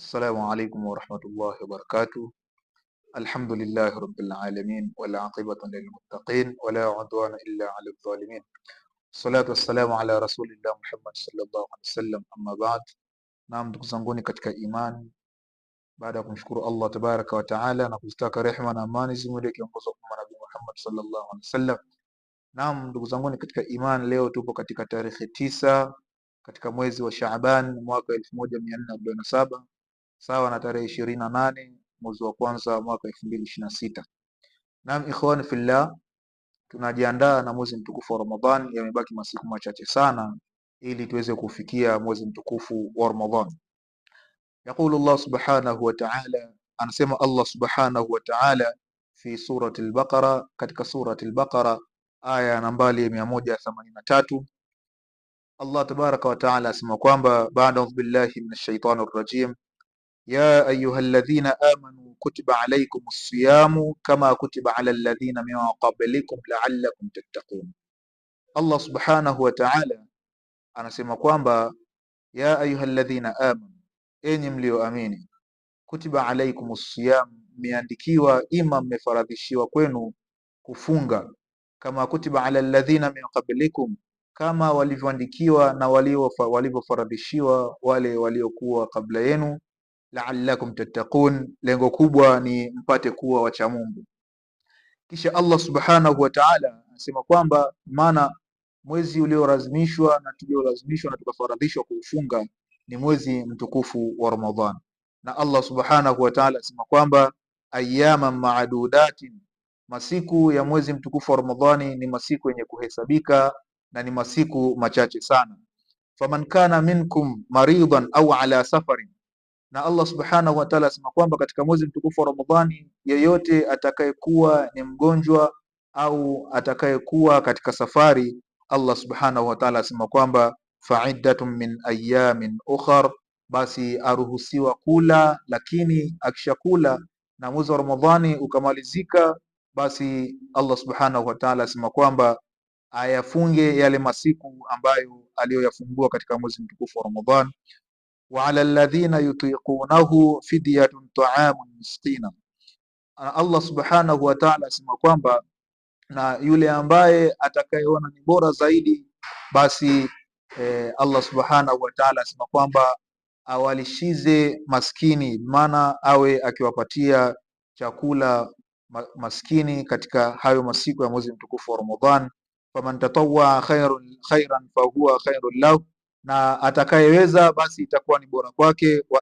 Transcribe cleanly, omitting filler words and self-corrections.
السلام عليكم ورحمة الله وبركاته. الحمد لله رب العالمين والعاقبة للمتقين ولا عدوان إلا على الظالمين. الصلاة والسلام على رسول الله محمد صلى الله عليه وسلم. أما بعد. Naam, ndugu zanguni katika imani, baada ya kumshukuru Allah tabaraka wa taala na kuzitaka rehema na amani zimwendee kiongozi wa Nabii Muhammad sallallahu alaihi wasallam. Naam, ndugu zanguni katika imani, leo tupo katika tarehe 9 katika mwezi wa Shaaban mwaka 1447 sawa na tarehe 28 mwezi wa kwanza mwaka 2026. Naam, ikhwani fillah, tunajiandaa na mwezi mtukufu wa Ramadhan. Yamebaki masiku machache sana ili tuweze kufikia mwezi mtukufu wa Ramadhan. Yaqulu Allah subhanahu wa ta'ala, anasema Allah subhanahu wa ta'ala fi surati al-Baqara, katika surati al-Baqara aya nambari 183. Allah tabaraka wa ta'ala asema kwamba ba'da billahi minash shaitani rrajim, ya ayyuhalladhina amanu kutiba alaykumus siyamu kama kutiba alal ladhina min qablikum la'allakum tattaqun. Allah subhanahu wa ta'ala anasema kwamba ya ayyuhalladhina amanu, enyi mlioamini, kutiba alaykumus siyam, mmeandikiwa ima mmefaradhishiwa kwenu kufunga, kama kutiba alal ladhina min qablikum, kama walivyoandikiwa na walivyofaradhishiwa wale waliokuwa kabla yenu, la'allakum tattaqun, lengo kubwa ni mpate kuwa wacha Mungu. Kisha Allah subhanahu wa ta'ala anasema kwamba maana mwezi uliolazimishwa na tuliolazimishwa na tukafaradhishwa kuufunga ni mwezi mtukufu wa Ramadhan. Na Allah subhanahu wa ta'ala anasema kwamba ayyaman ma'dudatin, masiku ya mwezi mtukufu wa Ramadhani ni masiku yenye kuhesabika na ni masiku machache sana. Faman kana minkum maridan au ala safarin, na Allah subhanahu wa ta'ala asema kwamba katika mwezi mtukufu wa Ramadhani, yeyote atakayekuwa ni mgonjwa au atakayekuwa katika safari, Allah subhanahu wa ta'ala asema kwamba fa'iddatun min ayamin ukhar, basi aruhusiwa kula, lakini akishakula na mwezi wa Ramadhani ukamalizika, basi Allah subhanahu wa ta'ala asema kwamba ayafunge yale masiku ambayo aliyoyafungua katika mwezi mtukufu wa Ramadhani. Wa ala alladhina yutiqunahu fidyatun ta'amun miskina, Allah subhanahu wa ta'ala asema kwamba na yule ambaye atakayeona ni bora zaidi, basi Allah subhanahu wa ta'ala asema kwamba awalishize maskini, maana awe akiwapatia chakula maskini katika hayo masiku ya mwezi mtukufu wa Ramadhan. Faman tatawwa khairan fahuwa khairun lahu, na atakayeweza basi itakuwa ni bora kwake. Wa